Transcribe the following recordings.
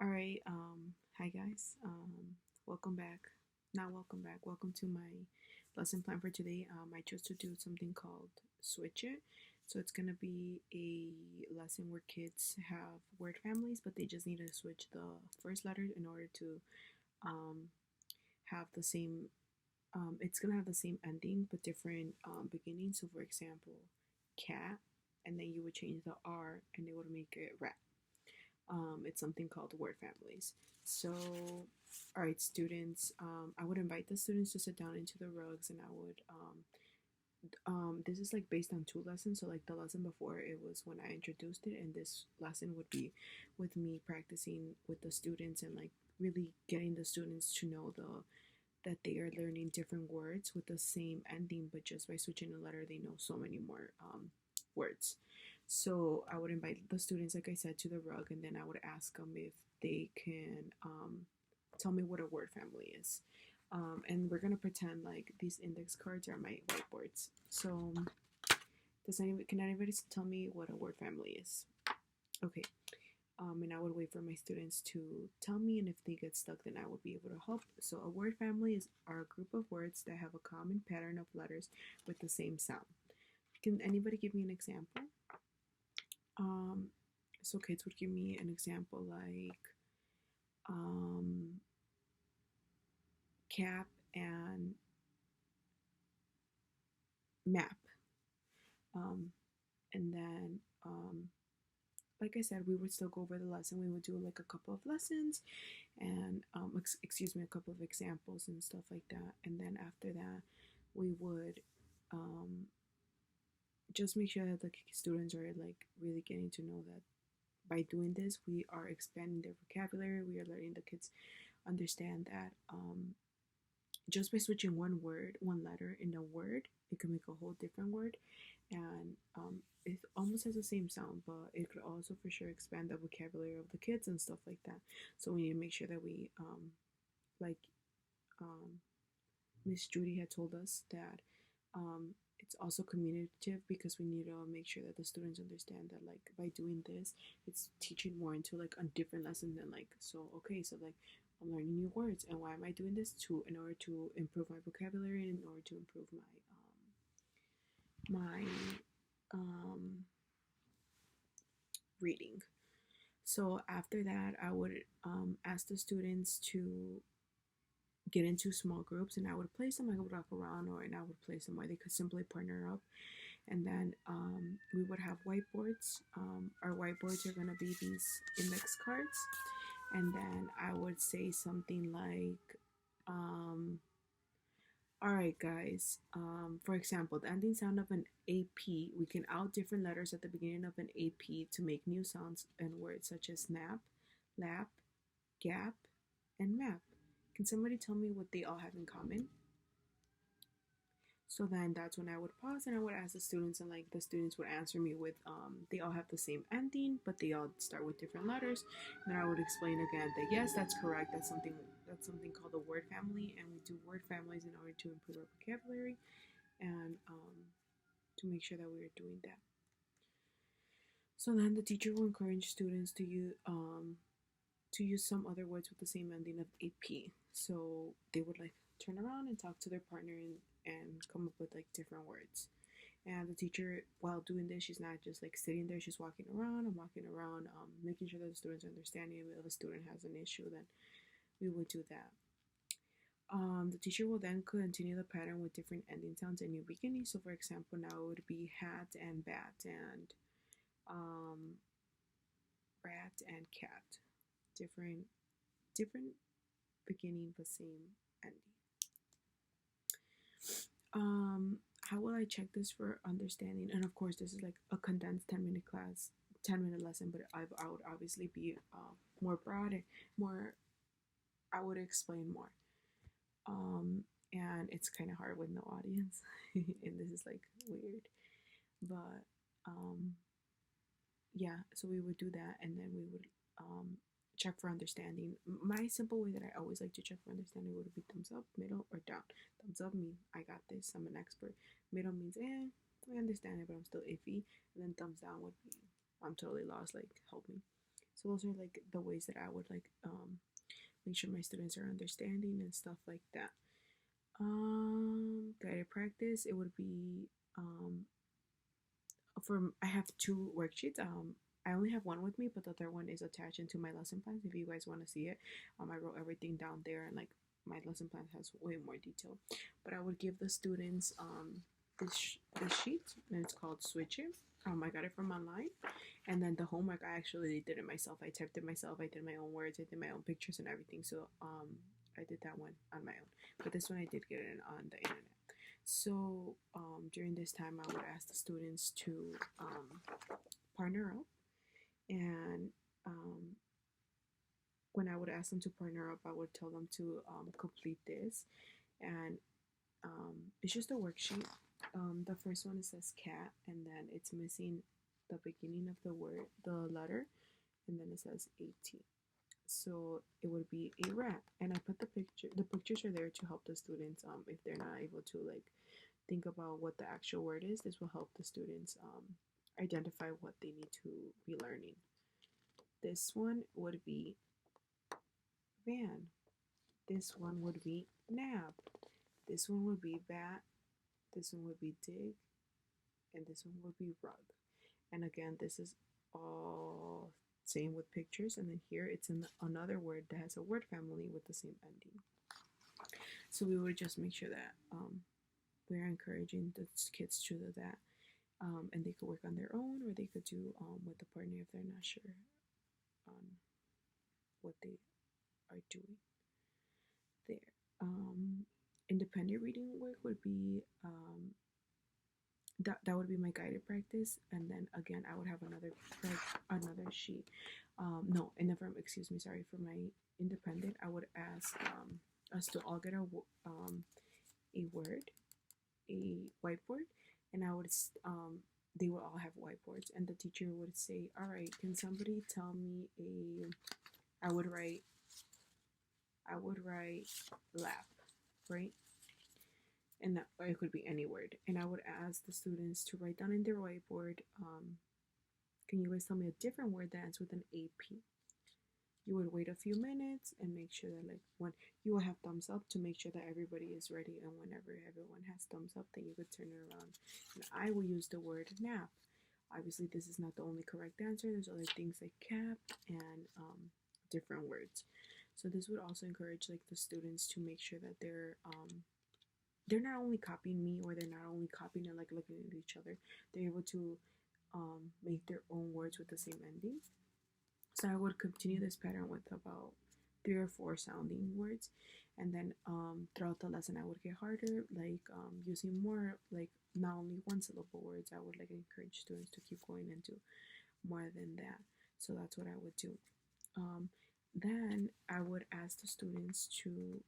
All right. Hi guys. Welcome back. Not welcome back. Welcome to my lesson plan for today. I chose to do something called Switch It. So it's gonna be a lesson where kids have word families, but they just need to switch the first letter in order to um, have the same. It's gonna have the same ending but different beginning. So for example, cat, and then you would change the R, and it would make it rat. It's something called word families. So, all right, students, I would invite the students to sit down into the rugs, and I would, this is like based on two lessons. So, like the lesson before, it was when I introduced it, and this lesson would be with me practicing with the students and like really getting the students to know that they are learning different words with the same ending, but just by switching a letter, they know so many more words. So I would invite the students, like I said, to the rug, and then I would ask them if they can tell me what a word family is. And we're gonna pretend like these index cards are my whiteboards. So can anybody tell me what a word family is? Okay. And I would wait for my students to tell me, and if they get stuck, then I would be able to help. So, a word family are a group of words that have a common pattern of letters with the same sound. Can anybody give me an example? Um, so, kids would give me an example like um, cap and map. Um, and then like I said, we would still go over the lesson. We would do like a couple of lessons and, excuse me, a couple of examples and stuff like that. And then after that, we would um, just make sure that the students are like really getting to know that by doing this, we are expanding their vocabulary. We are letting the kids understand that just by switching one word, one letter in a word, it can make a whole different word. And it almost has the same sound, but it could also for sure expand the vocabulary of the kids and stuff like that. So we need to make sure that we, like um, Miss Judy had told us, that it's also communicative because we need to make sure that the students understand that like by doing this, it's teaching more into like a different lesson than like, so okay, so like I'm learning new words, and why am I doing this? To In order to improve my vocabulary, and in order to improve my um, reading. So after that, I would ask the students to get into small groups, and I would place them. I would walk around, or and I would place them where they could simply partner up, and then we would have whiteboards. Our whiteboards are gonna be these index cards, and then I would say something like, "All right, guys. For example, the ending sound of an AP, we can add different letters at the beginning of an AP to make new sounds and words such as snap, lap, gap, and map. Can somebody tell me what they all have in common?" So then that's when I would pause and I would ask the students, and like the students would answer me with, they all have the same ending, but they all start with different letters. And then I would explain again that yes, that's correct. That's something called a word family, and we do word families in order to improve our vocabulary and to make sure that we are doing that. So then the teacher will encourage students to use some other words with the same ending of AP. So they would like turn around and talk to their partner and come up with like different words. And the teacher, while doing this, she's not just like sitting there, she's walking around and walking around, making sure that the students are understanding. If a student has an issue, then we would do that. The teacher will then continue the pattern with different ending sounds and new beginnings. So, for example, now it would be hat and bat, and um, rat and cat. Different, different beginning, but same ending. How will I check this for understanding? And of course, this is like a condensed 10-minute class, 10-minute lesson, but I would obviously be more broad and more, I would explain more. Um, and it's kind of hard with no audience, and this is like weird, but um, yeah, so we would do that, and then we would check for understanding. My simple way that I always like to check for understanding would be thumbs up, middle, or down. Thumbs up means I got this, I'm an expert. Middle means I understand it, but I'm still iffy. And then thumbs down would be I'm totally lost, like help me. So those are like the ways that I would like make sure my students are understanding and stuff like that. Guided practice, it would be for I have two worksheets. I only have one with me, but the third one is attached into my lesson plans. If you guys want to see it, I wrote everything down there, and like my lesson plan has way more detail. But I would give the students this sheet, and it's called Switch It. I got it from online, and then the homework I actually did it myself. I typed it myself. I did my own words. I did my own pictures and everything. So I did that one on my own. But this one I did get it on the internet. So during this time, I would ask the students to partner up, and when I would ask them to partner up, I would tell them to complete this, and it's just a worksheet. The first one, it says cat, and then it's missing the beginning of the word, the letter, and then it says 18. So it would be a rat, and I put the pictures are there to help the students if they're not able to like think about what the actual word is. This will help the students identify what they need to be learning. This one would be van. This one would be nab. This one would be bat. This one would be dig. And this one would be rug. And again, this is all same with pictures. And then here it's in another word that has a word family with the same ending. So we would just make sure that we're encouraging the kids to do that. And they could work on their own, or they could do with a partner if they're not sure on what they are doing there. Independent reading work would be that would be my guided practice, and then again I would have another sheet. No, and then excuse me, sorry, for my independent, I would ask us to all get a word, a whiteboard, and I would they would all have whiteboards, and the teacher would say, all right, can somebody tell me I would write lap, right? And that, or it could be any word, and I would ask the students to write down in their whiteboard, can you guys tell me a different word that ends with an AP? You would wait a few minutes and make sure that like when you will have thumbs up to make sure that everybody is ready, and whenever everyone has thumbs up, then you could turn it around, and I will use the word nap. Obviously this is not the only correct answer. There's other things like cap and different words. So this would also encourage like the students to make sure that they're not only copying me, or they're not only copying and like looking at each other. They're able to make their own words with the same ending. So I would continue this pattern with about 3 or 4 sounding words, and then throughout the lesson I would get harder, like using more like not only one syllable words. I would like encourage students to keep going and do more than that. So that's what I would do. Then I would ask the students to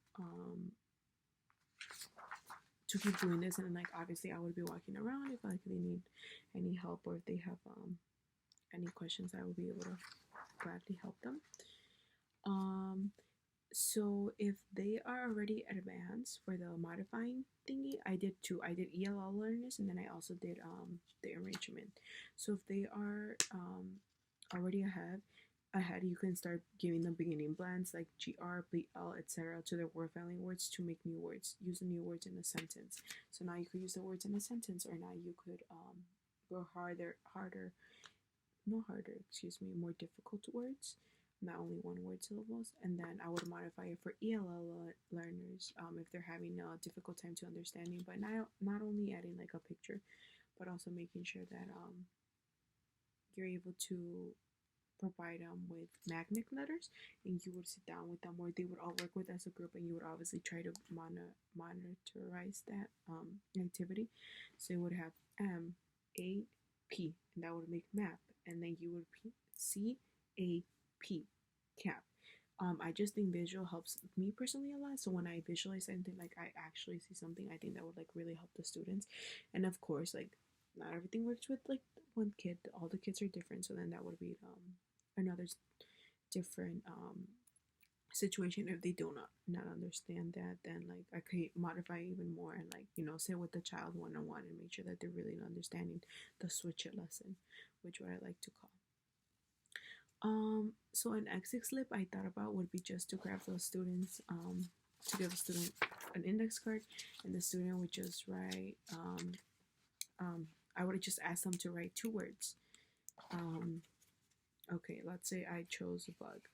keep doing this, and like obviously I would be walking around if like they need any help, or if they have any questions, I will be able to gladly help them. So if they are already advanced for the modifying thingy, I did two. I did ELL learners, and then I also did the arrangement. So if they are already ahead, you can start giving them beginning blends like GR, BL, etc. to their word family words to make new words. Use the new words in a sentence. So now you could use the words in a sentence, or now you could go more difficult words, not only one word syllables. And then I would modify it for ELL learners if they're having a difficult time to understanding, but not only adding like a picture, but also making sure that you're able to provide them with magnet letters, and you would sit down with them, or they would all work with as a group, and you would obviously try to monitorize that activity. So you would have MAP, and that would make map, and then you would CAP, cap. I just think visual helps me personally a lot. So when I visualize something, like I actually see something, I think that would like really help the students. And of course, like not everything works with like one kid. All the kids are different, so then that would be another different situation. If they do not understand that, then like I could modify even more, and like sit with the child one-on-one and make sure that they're really understanding the switch it lesson, which what I like to call. So an exit slip I thought about would be just to grab those students, to give a student an index card, and the student would just write, um, I would just ask them to write 2 words. Um, okay, let's say I chose bug.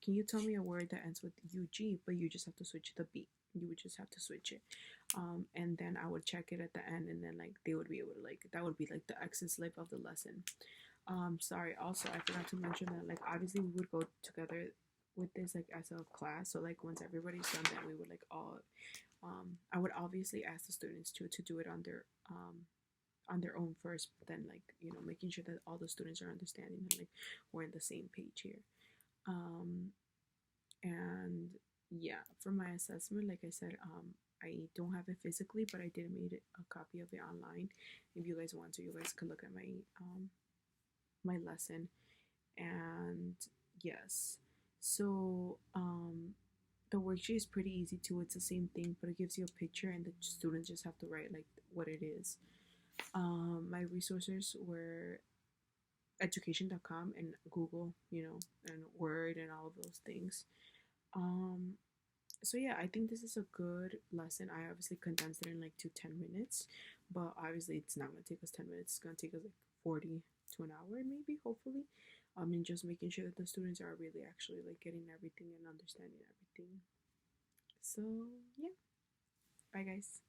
Can you tell me a word that ends with UG, but you just have to switch the B? You would just have to switch it. And then I would check it at the end, and then like they would be able to like that would be like the exit slip of the lesson. Sorry, also I forgot to mention that like obviously we would go together with this like as a class. So like once everybody's done that, we would like all I would obviously ask the students to do it on their own first, but then like making sure that all the students are understanding and like we're on the same page here. Um and yeah, for my assessment, like I said, I don't have it physically, but I did made it a copy of it online. If you guys want to, you guys could look at my lesson. And yes, so the worksheet is pretty easy too. It's the same thing, but it gives you a picture, and the students just have to write like what it is. My resources were education.com and Google, and Word and all of those things. Um, so yeah, I think this is a good lesson. I obviously condensed it in like 2 10 minutes, but obviously it's not gonna take us 10 minutes. It's gonna take us like 40 to an hour, maybe, hopefully. And just making sure that the students are really actually like getting everything and understanding everything. So yeah, bye guys.